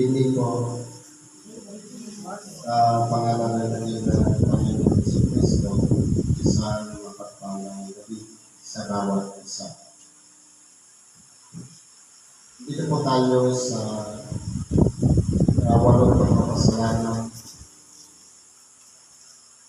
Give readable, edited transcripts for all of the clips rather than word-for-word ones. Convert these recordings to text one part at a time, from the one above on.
Hindi ko sa pangalan ng Panginoon Jesucristo, isang mapagpalang gabi sa bawat isa. Dito po tayo sa walong pagpapasalamat.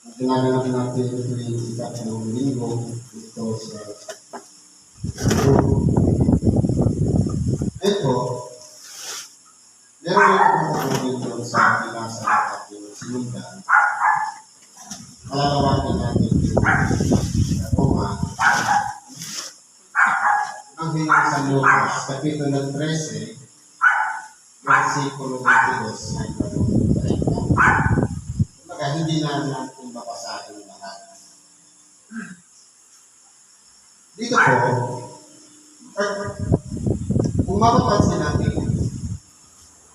At ginagawa natin tuwing ikatlong linggo ito sa ito. Meron yung pagkakulit doon sa pinasa ng ating sinundan. Malalawatin natin yung Roma. Ang hilang sa Lucas, Kapitulo 13, versikulo 22 hanggang 30. Kumbaga, hindi na natin mabasahin lahat. Dito po, kung mapapansin natin,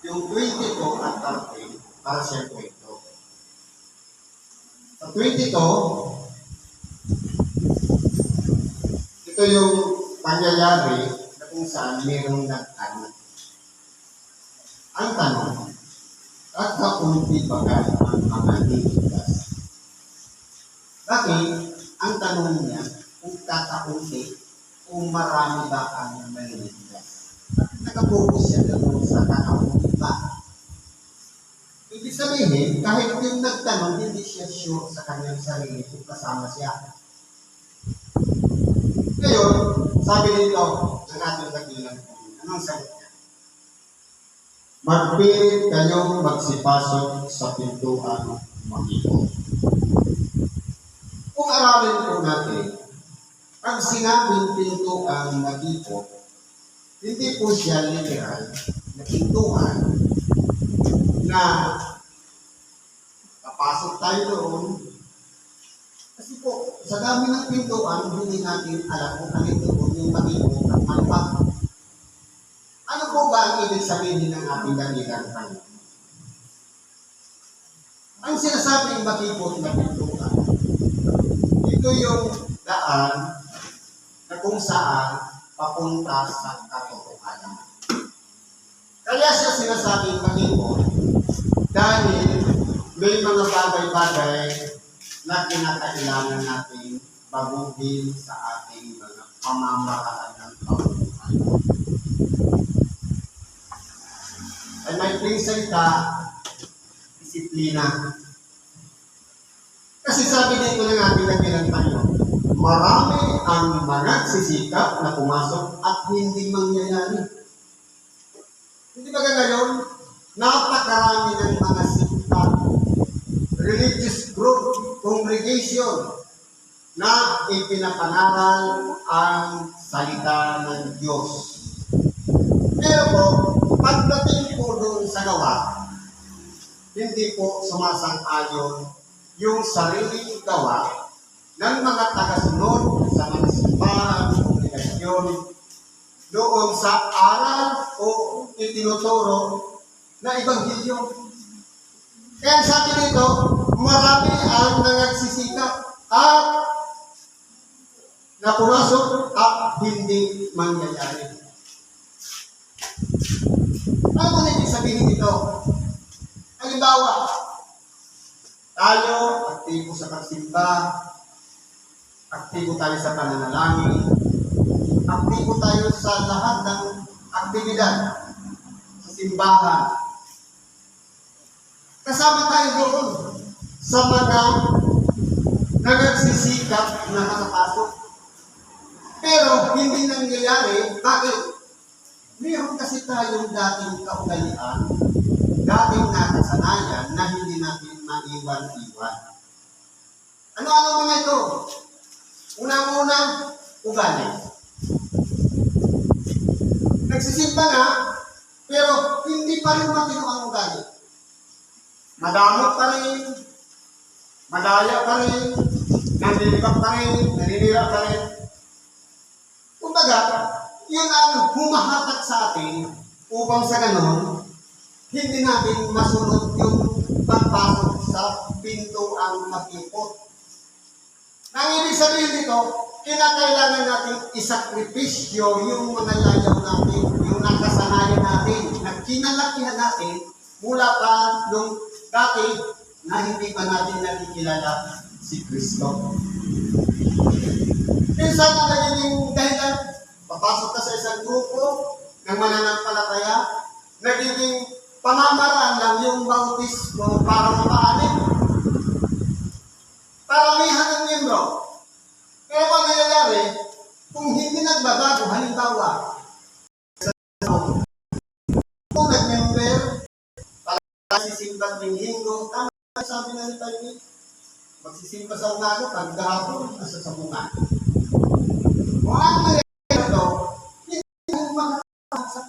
yung 22 at 30, para siyang kwento. Sa 22, ito yung pangyayari na kung saan mayroong nagtanong. Ang tanong, at kaunti ba ang mga niligtas? Bakit? Ang tanong niya, kung kakaunti, kung marami ba ang niligtas? Nakapokus siya doon sa kakaunti ba? Ibig sabihin, kahit yung nagtanong, hindi siya sure sa kanyang sarili kung kasama siya. Ngayon, sabi nito, ang ating kagilang, anong sagot niya? Magpilit kayong magsipasok sa pintuan mag-ikot. Kung aralin po natin, pag sinabing pintuan mag-ikot, hindi po siya literal na pintuan na kapasok tayo doon. Kasi po, sa dami ng pintuan, hindi natin alam kung alin doon yung mag-ikot at malpak. Ano po ba ang ibig sabihin ng ating dakilang tanong? Ang sinasabing mag-ikot na pintuan, ito yung daan na kung saan papunta sa katotohanan. Kaya siya sinasabing mag-ikot dahil may mga bagay-bagay na kinakailangan natin baguhin sa ating mga pamamaraan ng katotohanan. Ay may prinsipya, disiplina. Kasi sabi dito ng ating nagilang tayo, marami ang mga sisikap na pumasok at hindi mangyayari. Hindi ba ngayon, napakarami ng mga sisikap, religious group, congregation, na ipinapangaral ang salita ng Diyos. Pero po, pagdating po doon sa gawa, hindi po sumasang-ayon yung sariling gawa ng mga tagasunod sa mga simbahan, komunigasyon, doon sa aral o itinuturo na ebanghelyo. Kaya sabi dito, marami ang nagsisikap at na pumasok at hindi mangyayari. Ano po ibig sabihin dito? Halimbawa, tayo, aktibo sa pagsimba, aktibo tayo sa pananalangin, aktibo tayo sa lahat ng aktibidad sa simbahan. Kasama tayo doon sa mga nagsisikap na nakapasok. Pero hindi nangyayari. Bakit? Meron kasi tayong dating kaugalian, dating nakasanayan na hindi natin maiwan-iwan. Ano-ano mga ito? Unang-una, ugali. Nagsisimba nga, pero hindi pa rin matino ang ugali. Madamot pa rin, madaya pa rin, nanlilibak pa rin, naninira pa rin. sapagkat yun ang humahatak sa atin upang sa ganon, hindi natin masunod yung pagpasok sa pinto ang makipot. Ang ibig sabihin dito, kinakailangan natin isakripisyo yung mga layaw natin, yung nakasanayan natin, na kinalakihan natin mula pa nung dati na hindi pa natin nakikilala si Kristo. Minsan na nagiging dahilan, papasok ka sa isang grupo ng mananampalataya, nagiging pamamaraan lang yung bautismo para mapaanin. Paramihan ng miyembro. Pero kung nangyayari, kung hindi nagbabago, halimbawa, kung nag-member, sisimba ng linggo, tama sabi na ni Tayo, magsisimba sa umaga, pag gahapon, nasa sabungan. Kung ang nangyayari ito, hindi mo sa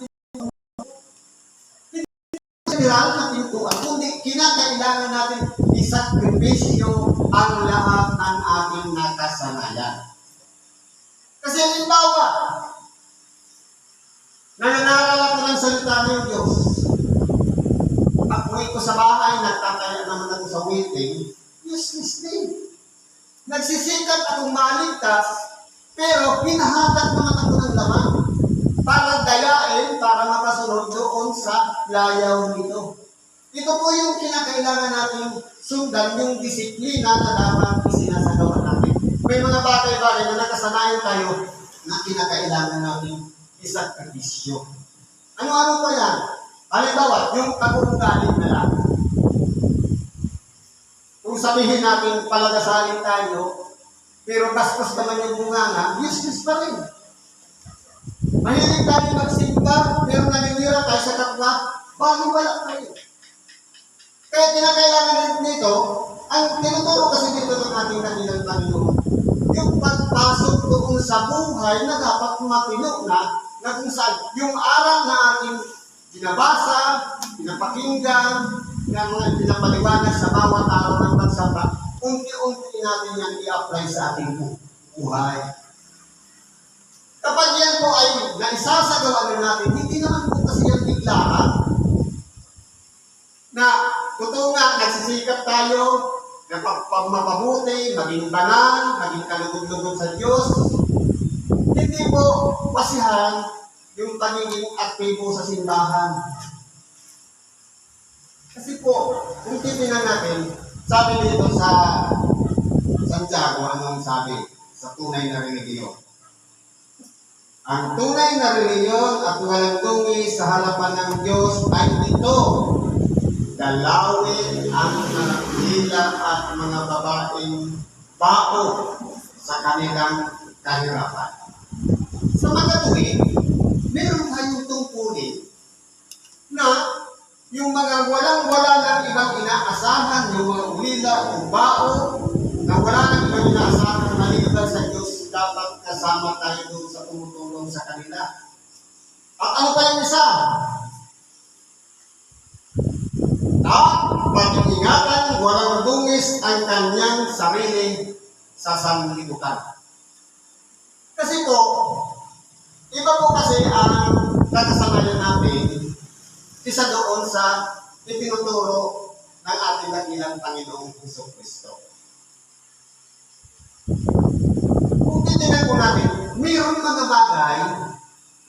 pintuan na pintuan, kundi kinakailangan natin isakripisyo ang lahat ng ating nakasanayan. Kasi halimbawa, nananaral ako ng salita ng Diyos. Pag-uwi ko sa bahay, nagtataya naman ako sa waiting, useless din. Nagsisikap akong maligtas, pero hinahatak naman ako ng laman para dayain, para makasunod doon sa layaw nito. Ito po yung kinakailangan natin sundan, yung disiplina na dapat isinasagawa natin. May mga bagay-bagay na nakasanayan tayo na kinakailangan natin isakripisyo. Ano-ano pa yan? Halimbawa, yung pag-uugali na lang. Kung sabihin natin palagasalin tayo, pero bastos naman yung bunganga, useless pa rin. Mahilig tayo magsimba, pero naninira tayo sa kapwa, bago wala tayo. Kaya kinakailangan nito, ang tinuturo kasi dito ng ating kanilang Panginoon, yung pagpasok doon sa buhay na dapat matino na kung saan yung aral na ating binabasa, pinapakinggan, na mga pinapaliwanag sa bawat araw ng pagsamba, unti-unti natin yan i-apply sa ating buhay. Kapag yan po ay naisasagawa na natin, hindi naman po kasi yan biglaan na totoo nga, nagsisikap tayo na mapabuti, maging banal, maging kalugod-lugod sa Diyos. Hindi po pasihan yung pagiging aktibo sa simbahan. Kasi po, kung titignan natin, sabi dito sa Santiago, anong sabi? Sa tunay na religiyon. Ang tunay na religiyon at walang tungi sa harapan ng Diyos ay ito: dalawin ang mga hila at mga babaeng bao sa kanilang kahirapan. Sa mga tuwid, meron tayong tungkulin na yung mga walang-wala ng ibang inaasahan, yung mga ulila o bao, na wala ng ibang inaasahan na maliban sa Diyos, dapat kasama tayo doon sa tumutulong sa kanila. At ano pa yung isa? At pag-ingatan, walang dungis ang kanyang sarili sa sanlibutan. Kasi po, iba po kasi ang nakasanayan natin isa doon sa itinuturo ng ating dakilang Panginoong Jesucristo. Kung titignan po natin, mayroon mga bagay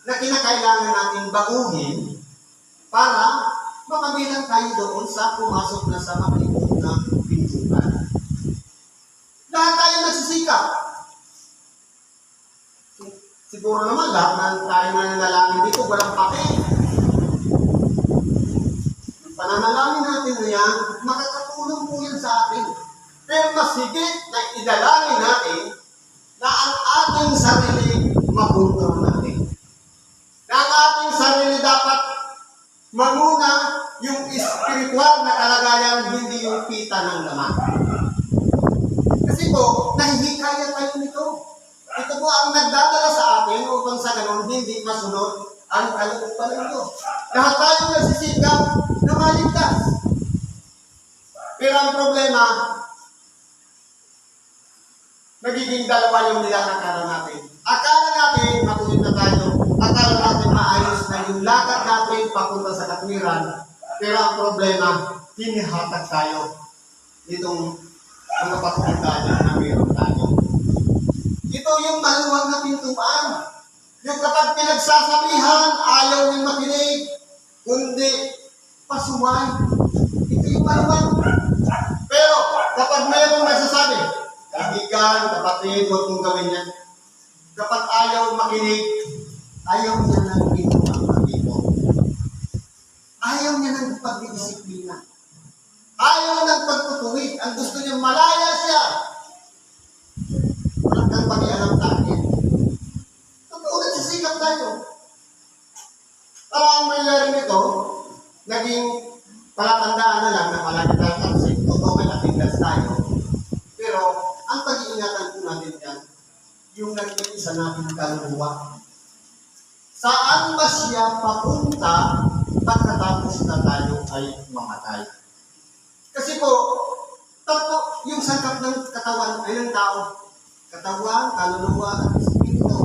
na kinakailangan natin baguhin para makabilang tayo doon sa pumasok na sa makikot na pintuan. Lahat tayo nagsisikap. Siguro naman lahat na tayo nananalangin dito, walang pake. Yung pananalangin natin na yan, makakatulong po yan sa atin. Pero mas higit na idalangin natin na ang ating sarili mabuto natin. Na ang ating sarili dapat manguna yung espiritual na kalagayan, hindi yung kita ng laman. Kasi po, nahihikaya tayo nito. Ito po ang nagdadala sa atin upang sa ganon hindi masunod ang kalooban ng Diyos. Lahat tayo nagsisikap na maligtas. Pero ang problema, nagiging dalawa yung nilalakaran natin. Akala natin, matuloy na Pero ang problema, hinihatag tayo nitong mga patutungan na meron tayo. Ito yung maluwag na pintuan. Yung kapag pinagsasabihan, ayaw niyang makinig, kundi pasuway. Ito yung maluwag. Pero kapag mayroong nagsasabi, kaibigan, kapatid, huwag mong gawin yan. Kapag ayaw makinig, ayaw niya ng pintuan dito. Ayaw niya ng pagdidisiplina. Ayaw ng pagtutuwid. Ang gusto niya malaya siya. Walang kang pag-ialam sa akin. Totoo, nagsisikap tayo. Parang ang mayroon nito, naging palatandaan na lang na palagi tayo kasi totoo may natindas tayo. Pero ang pag-iingatan po natin yan, yung naging isa natin kaluluwa. Saan ba siya papunta pagkatapos na tayo ay mamatay? Kasi po, tatlo yung sangkap ng katawan ay ng tao. Katawan, kaluluwa, at espiritu.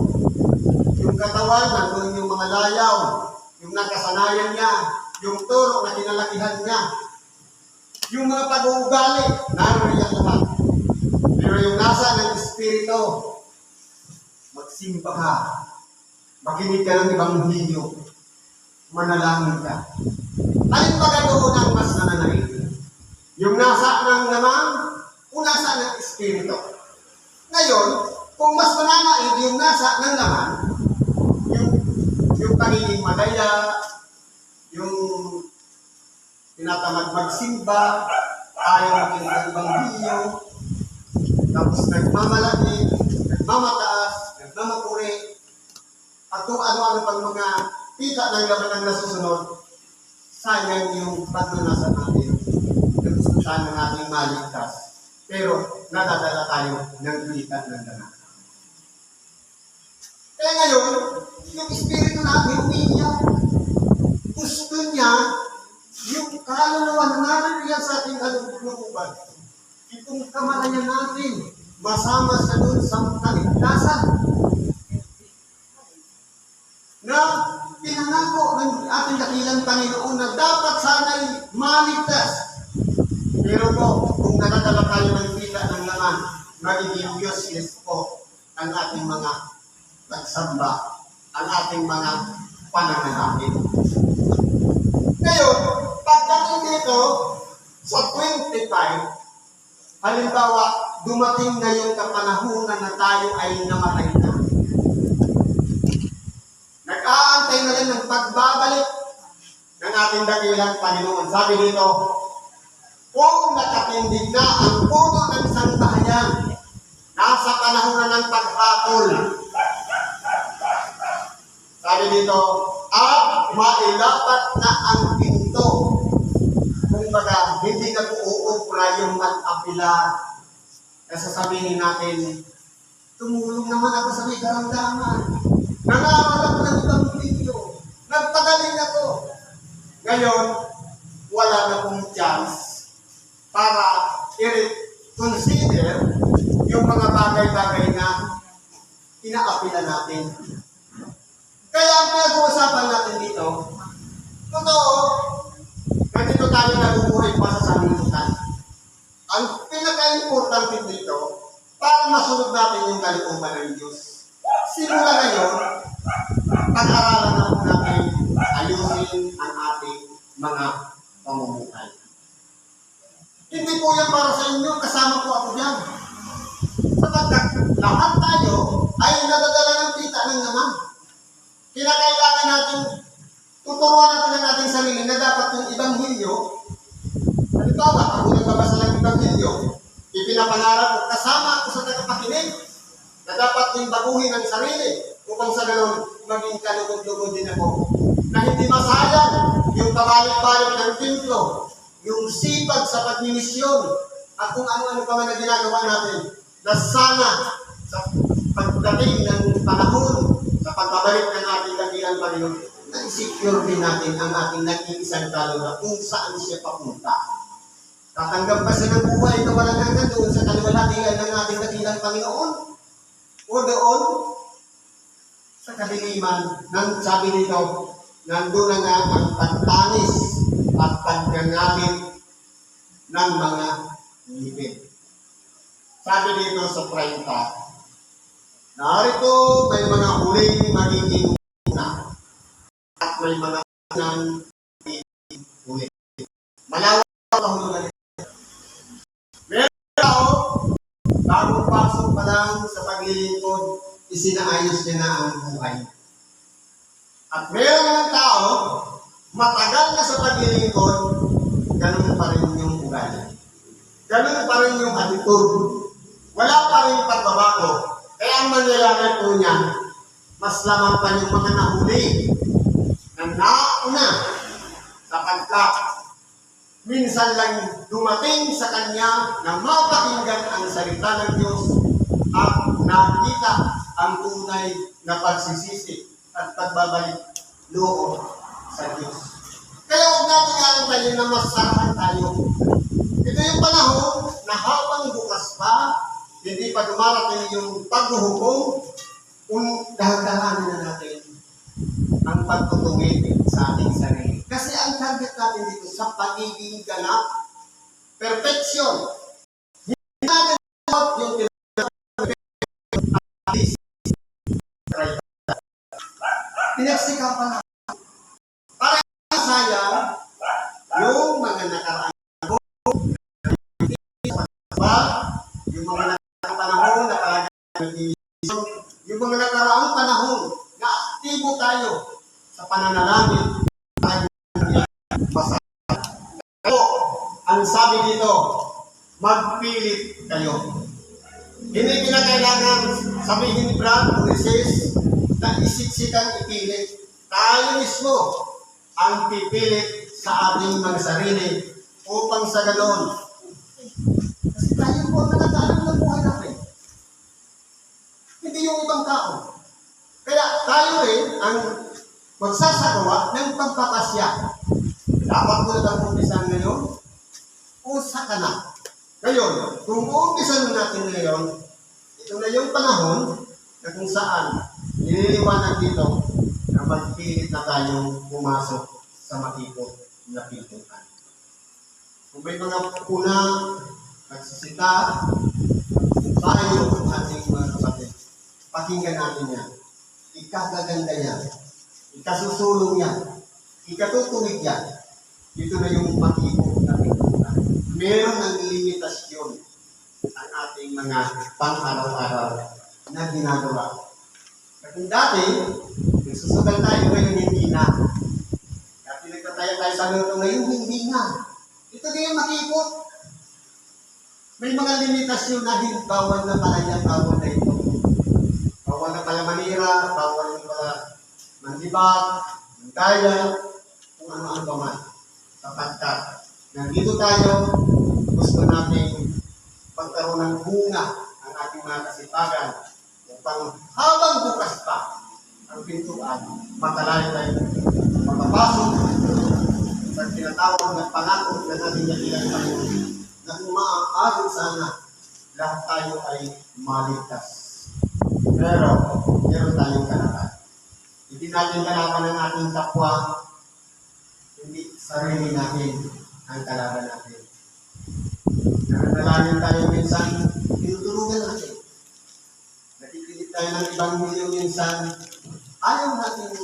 Yung katawan, nandun yung mga layaw, yung nakasanayan niya, yung turo na kinalakihan niya, yung mga pag-uugali, naroon yan lahat. Pero yung nasa ng espiritu, magsimba ka, makinig ka ng Ebanghelyo, manalangin ka. Alin ba doon ang mas nananalig? Yung nasa ng naman, o nasa ng espiritu. Ngayon, kung mas mananaig yung nasa ng naman, yung pagiging madaya, yung tinatamad magsimba, ayaw makinig ng Ebanghelyo, tapos nagmamalaki, nagmamataas, nagmamakuri, at kung ano-ano pang mga pita ng laman ng nasusunod, sayang yung pagnanasa natin. Gusto sana natin maligtas. Pero nadadala tayo ng pita ng laman. Kaya ngayon, yung espiritu natin umiiyak. Gusto niya yung kaluluwa na narin sa ating kaluluban. Itong kamalayan natin, masama sa doon sa kaligtasan. Na pinangako ng ating dakilang Panginoon na dapat sana'y maligtas. Pero po, kung nakadala tayo ng pita ng laman, magiging useless po ang ating mga pagsamba, ang ating mga pananalangin. Ngayon, pagdating dito sa 25, halimbawa, dumating na yung kapanahunan na tayo ay namatay na. Nag-aantay na rin ng pagbabalik ng ating dakilang Panginoon. Sabi dito, kung nakatindig na ang puno ng sangbahayan, nasa panahon na ng paghatol. Sabi dito, at mailapat na ang pinto. Kung baga, hindi na po uupra yung mag-apila. Kasi sabihin natin, tumulong naman ako sa may karamdaman. Nangaral ako ng ibang video. Nagpagaling ako. Ngayon, wala na pong chance para i-consider yung mga bagay-bagay na inaapila natin. Kaya ang pinag-uusapan natin dito, totoo, ganito tayo nabubuhay pa sa sanlibutan. Ang pinaka-importante dito, para masunod natin yung kalooban ng Diyos. Simula ngayon, pag-aralan na po natin ayusin ang ating mga pamumuhay. Hindi po yan para sa inyo, kasama po ako dyan. Sapagkat lahat tayo ay nadadala ng kita ng naman. Kinakailangan natin, tuturuan natin ang ating sarili na dapat yung Ebanghelyo, halimbawa, ako nagbabasa ng Ebanghelyo, ipinapangarap ko, kasama ako sa tagapakinig, na dapat din baguhin ang sarili, upang sa ganoon, maging kalugod-lugod din ako, na hindi masayang yung pabalik-balik ng templo, yung sipag sa pagmimisyon, at kung ano-ano pa man na ginagawa natin, na sana sa pagdating ng panahon, sa pagbabalik ng ating dakilang Panginoon, na-secure din natin ang ating nag-iisang kaluluwa kung saan siya papunta. Tatanggap pa siya ng buhay na walang hanggan doon sa kaluwalhatian ng ating dakilang Panginoon? O doon sa kadiliman, nang sabi nito, nandun na nga ang pagtanis at paggangamit ng mga ngipin. Sabi dito sa 30, narito may mga huling magiging una at may mga unang magiging huli. Malawak ang kahulugan nito. Meron tao, bagong pasok pa lang sa paglilingkod, isinaayos niya na ang buhay. At meron ng tao, matagal na sa paglilingkod, ganun pa rin yung ugali. Ganun pa rin yung attitude. Wala pa rin pagbabago. Kaya ang mangyayari po niya, mas lamang pa yung mga nahuli na nauna sapagkat minsan lang dumating sa kanya na mapakinggan ang salita ng Diyos at nakita ang tunay na pagsisisi at pagbabalik loob sa Diyos. Kaya huwag natin tayo na masarahan tayo. Ito yung panahon na habang bukas pa, hindi pa dumarating yung paghuhukom, dahan-dahanin na natin ang pagtutuwid sa ating sarili. Kasi ang target natin dito sa pagiging ganap, perfection. Hindi natin yung pinagsikapan natin. Para sayang yung mga nakaraan yung mga nakaraang panahon na yung mga nakaraang panahon na aktibo tayo sa pananalangin tayo masaya. Pero, ang sabi dito, magpilit kayo. Hindi kinakailangan sabihin ni Brad Moises na isiksikan ipilit. Tayo mismo ang pipilit sa ating mga sarili upang sa ganon. Kasi tayo po ang nakataalam ng buhay natin. Hindi yung ibang tao. Kaya tayo rin ang magsasagawa ng pagpapasya. Dapat mo na ang umpisan ngayon, usa ka na. Ngayon, kung umpisan natin ngayon, ito na yung panahon na kung saan nililiwanag dito na magpilit na tayong pumasok sa makikot na pintuan. Kung may mga unang nagsisita, tayo ang ating mga kapatid. Pakinggan natin yan. Ikagaganda yan. Ikasusulong yan. Ikatutuwid yan. Ito na yung makikot na pintuan. Meron ng limitasyon ang ating mga pang-araw-araw na ginagawa. Kung dati, nagsusugal tayo ngayon hindi na. Dati nagtataya tayo sa luto ngayon hindi na. Ito din yung makikot. May mga limitasyon na bawal na pala yan, bawal na ito. Bawal na pala manira, bawal na pala mandibat, mandaya, kung ano-ano pa man. Sapagkat nandito tayo, gusto natin pagkaroon ng bunga ang ating mga kasipagan upang habang bukas pa ang pintuan, makalayo tayo makapasok sa tinatawag na pangako na natin nakilang tayo na kung maaari sana lahat tayo ay maligtas. Pero, meron tayong kalaban. Hindi natin kalaban ng ating kapwa, hindi sarili natin ang kalaban natin. Nananalangin tayo minsan, tinutulungan natin. Nakikinig tayo ng ibang milyon minsan, ayaw natin